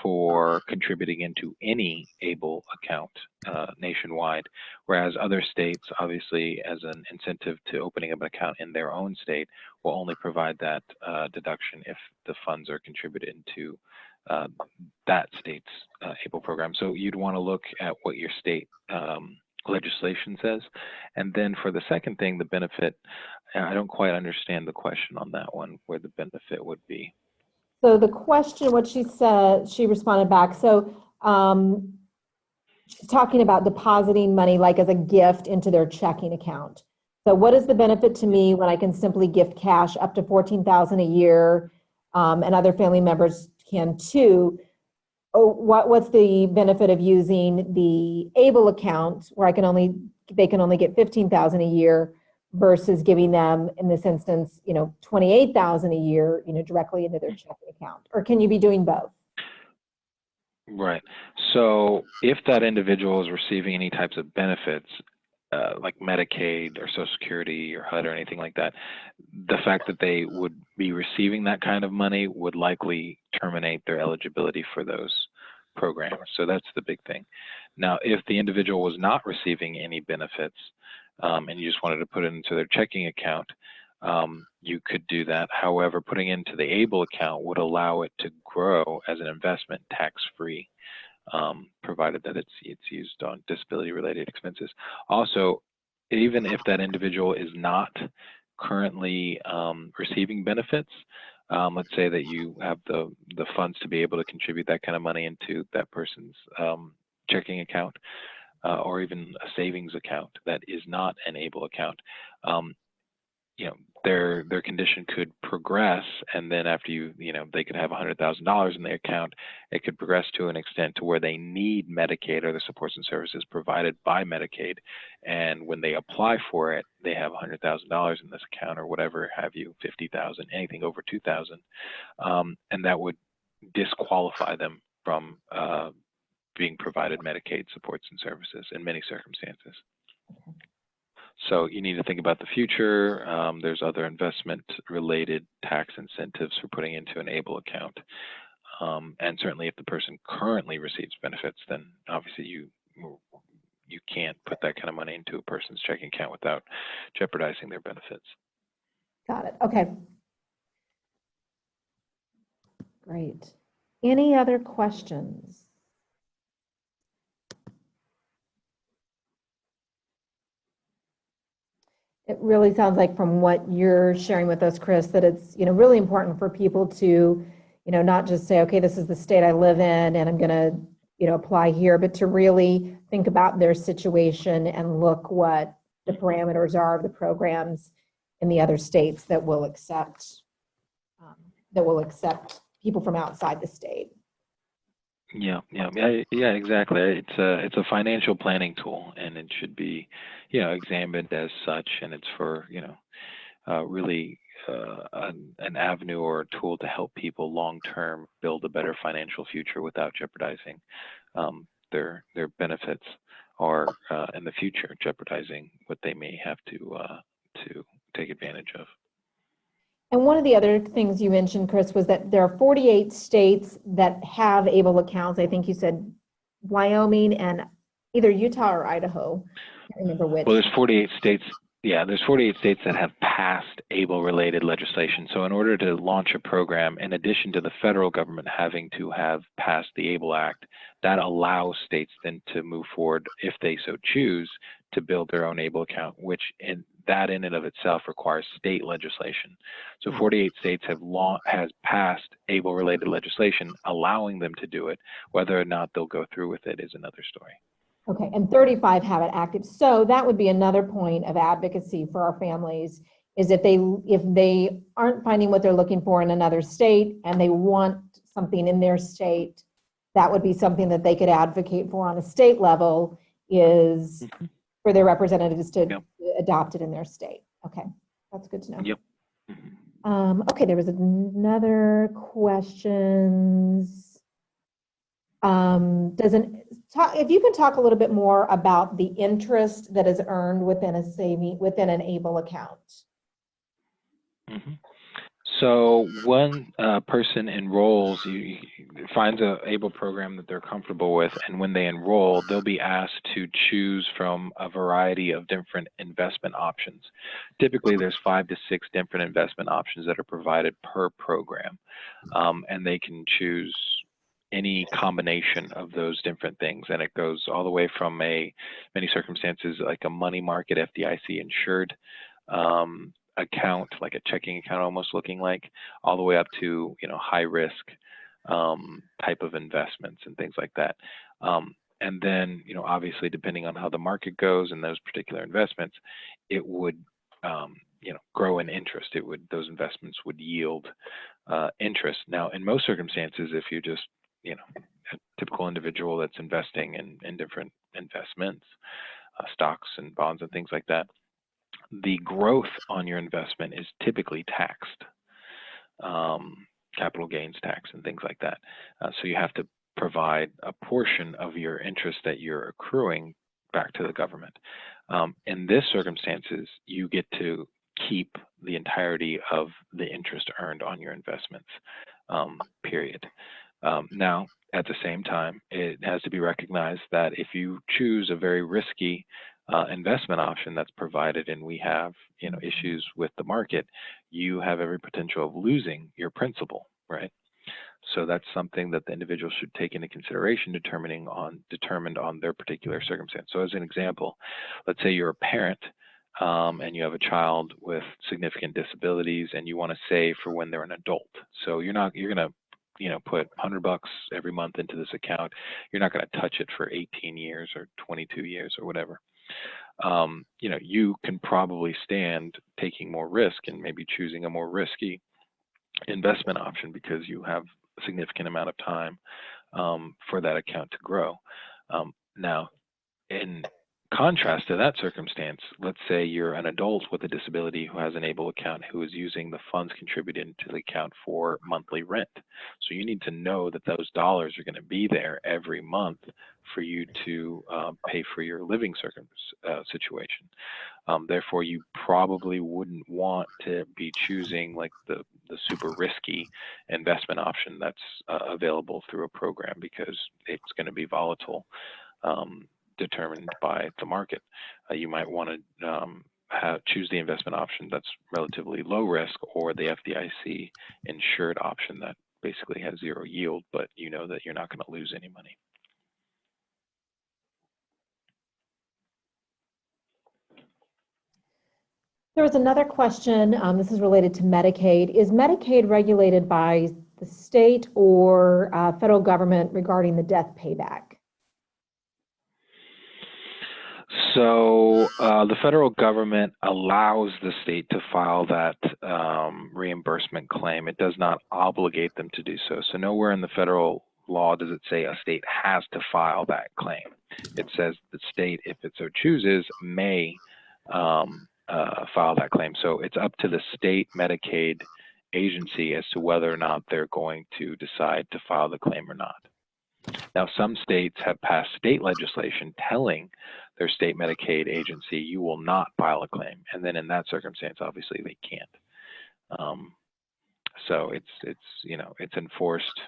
for contributing into any ABLE account nationwide, whereas other states, obviously, as an incentive to opening up an account in their own state, will only provide that deduction if the funds are contributed into that state's ABLE program. So you'd want to look at what your state legislation says. And then for the second thing, the benefit, I don't quite understand the question on that one, where the benefit would be. So the question, what she said, she responded back. So She's talking about depositing money like as a gift into their checking account. So what is the benefit to me when I can simply gift cash up to $14,000 a year, and other family members can too? Oh, what's the benefit of using the ABLE account where they can only get $15,000 a year versus giving them, in this instance, $28,000 a year, directly into their checking account? Or can you be doing both? Right. So if that individual is receiving any types of benefits, like Medicaid or Social Security or HUD or anything like that, the fact that they would be receiving that kind of money would likely terminate their eligibility for those programs. So that's the big thing. Now, if the individual was not receiving any benefits, and you just wanted to put it into their checking account, you could do that. However, putting into the ABLE account would allow it to grow as an investment tax-free, provided that it's used on disability-related expenses. Also, even if that individual is not currently receiving benefits, let's say that you have the funds to be able to contribute that kind of money into that person's checking account, or even a savings account that is not an ABLE account, their condition could progress, and then after they could have $100,000 in their account, it could progress to an extent to where they need Medicaid or the supports and services provided by Medicaid, and when they apply for it, they have $100,000 in this account or whatever have you, 50,000, anything over 2,000, and that would disqualify them from being provided Medicaid supports and services in many circumstances. So you need to think about the future. There's other investment-related tax incentives for putting into an ABLE account. And certainly if the person currently receives benefits, then obviously you can't put that kind of money into a person's checking account without jeopardizing their benefits. Got it. Okay. Great. Any other questions? It really sounds like from what you're sharing with us, Chris, that it's really important for people to not just say, okay, this is the state I live in and I'm going to apply here, but to really think about their situation and look what the parameters are of the programs in the other states that will accept people from outside the state. Yeah, exactly. It's a financial planning tool, and it should be, examined as such. And it's for, really an avenue or a tool to help people long term build a better financial future without jeopardizing their benefits, or in the future jeopardizing what they may have to take advantage of. And one of the other things you mentioned, Chris, was that there are 48 states that have ABLE accounts. I think you said Wyoming and either Utah or Idaho. I can't remember which. Well, there's 48 states. Yeah, there's 48 states that have passed ABLE-related legislation. So in order to launch a program, in addition to the federal government having to have passed the ABLE Act, that allows states then to move forward, if they so choose, to build their own ABLE account, which in and of itself requires state legislation. So 48 states has passed ABLE-related legislation, allowing them to do it. Whether or not they'll go through with it is another story. Okay, and 35 have it active. So that would be another point of advocacy for our families, is if they aren't finding what they're looking for in another state and they want something in their state, that would be something that they could advocate for on a state level, is for their representatives to adopt it in their state. Okay, that's good to know. Yep. Okay, there was another question. If you can talk a little bit more about the interest that is earned within an ABLE account. So when a person enrolls, finds an ABLE program that they're comfortable with, and when they enroll, they'll be asked to choose from a variety of different investment options. Typically, there's 5 to 6 different investment options that are provided per program, and they can choose any combination of those different things, and it goes all the way from many circumstances like a money market FDIC insured account, like a checking account almost looking like, all the way up to high risk type of investments and things like that. And then, you know, obviously, depending on how the market goes and those particular investments, it would, you know, grow in interest. Those investments would yield interest. Now, in most circumstances, if you just, you know, a typical individual that's investing in different investments, stocks and bonds and things like that, the growth on your investment is typically taxed, capital gains tax and things like that. So you have to provide a portion of your interest that you're accruing back to the government. In this circumstances, you get to keep the entirety of the interest earned on your investments, period. Now, at the same time, it has to be recognized that if you choose a very risky investment option that's provided, and we have, you know, issues with the market, you have every potential of losing your principal, right? So that's something that the individual should take into consideration, determined on their particular circumstance. So as an example, let's say you're a parent and you have a child with significant disabilities, and you want to save for when they're an adult. So you're gonna, you know, put $100 every month into this account. You're not going to touch it for 18 years or 22 years or whatever. You know, you can probably stand taking more risk and maybe choosing a more risky investment option because you have a significant amount of time for that account to grow. Now, in contrast to that circumstance, let's say you're an adult with a disability who has an IFOPA account who is using the funds contributed to the account for monthly rent. So you need to know that those dollars are going to be there every month for you to pay for your living situation. Therefore, you probably wouldn't want to be choosing like the super risky investment option that's available through a program, because it's going to be volatile. Determined by the market. You might want to choose the investment option that's relatively low risk, or the FDIC insured option that basically has zero yield, but you know that you're not going to lose any money. There was another question, this is related to Medicaid. Is Medicaid regulated by the state or federal government regarding the death payback? So the federal government allows the state to file that reimbursement claim. It does not obligate them to do so. So nowhere in the federal law does it say a state has to file that claim. It says the state, if it so chooses, may file that claim. So it's up to the state Medicaid agency as to whether or not they're going to decide to file the claim or not. Now, some states have passed state legislation telling their state Medicaid agency, you will not file a claim. And then in that circumstance, obviously they can't. So it's you know, it's enforced.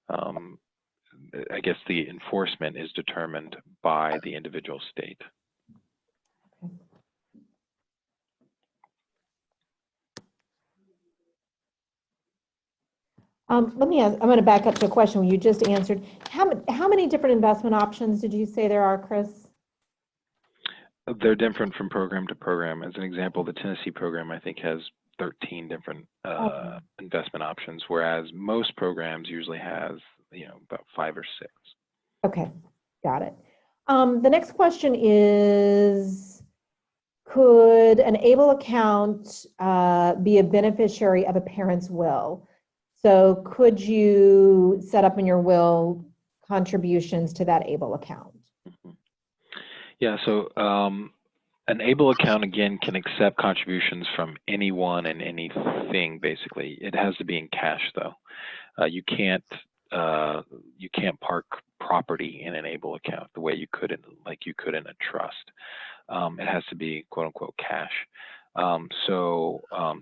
I guess the enforcement is determined by the individual state. Let me ask, I'm going to back up to a question you just answered. How many different investment options did you say there are, Chris? They're different from program to program. As an example, the Tennessee program, I think, has 13 different investment options, whereas most programs usually has, you know, about 5 or 6. Okay, got it. The next question is, could an ABLE account be a beneficiary of a parent's will? So could you set up in your will contributions to that ABLE account? Mm-hmm. Yeah, so an ABLE account, again, can accept contributions from anyone and anything, basically. It has to be in cash, though. You can't park property in an ABLE account the way you could in a trust. It has to be quote unquote cash.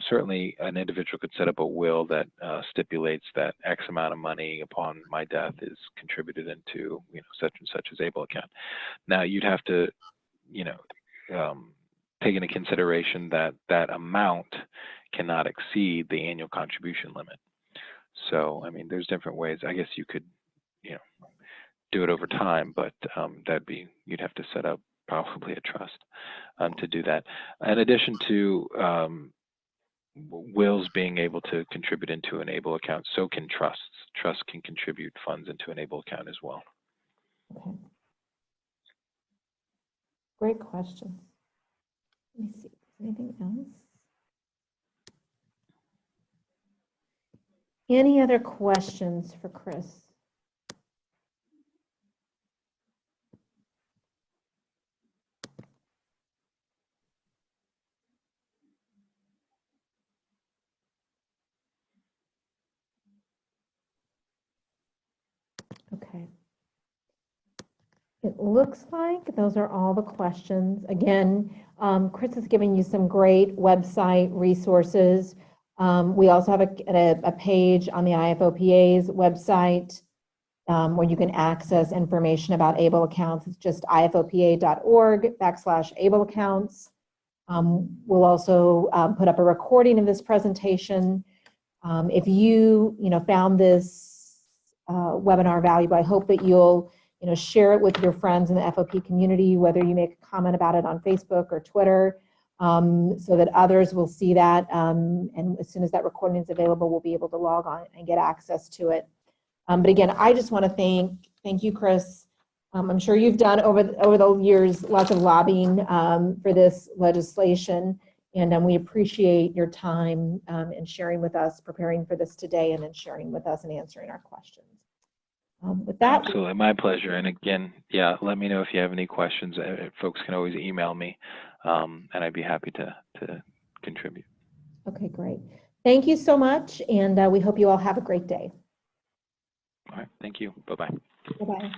Certainly an individual could set up a will that stipulates that X amount of money upon my death is contributed into, you know, such and such as ABLE account. Now you'd have to, you know, take into consideration that that amount cannot exceed the annual contribution limit. So, I mean, there's different ways. I guess you could, you know, do it over time, but you'd have to set up probably a trust to do that. In addition to wills being able to contribute into an ABLE account, so can trusts. Trusts can contribute funds into an ABLE account as well. Okay. Great question. Let me see. Anything else? Any other questions for Chris? Okay. It looks like those are all the questions. Again, Chris has given you some great website resources. We also have a page on the IFOPA's website where you can access information about ABLE accounts. It's just ifopa.org/ABLE accounts. We'll also put up a recording of this presentation. If you found this webinar valuable, I hope that you'll share it with your friends in the FOP community, whether you make a comment about it on Facebook or Twitter, so that others will see that. And as soon as that recording is available, we'll be able to log on and get access to it. But again, I just want to thank you, Chris. I'm sure you've done over the years lots of lobbying for this legislation, and we appreciate your time and sharing with us, preparing for this today, and then sharing with us and answering our questions. With that, absolutely, my pleasure. And again, yeah, let me know if you have any questions. Folks can always email me, and I'd be happy to contribute. Okay, great. Thank you so much, and we hope you all have a great day. All right, thank you. Bye-bye. Bye-bye.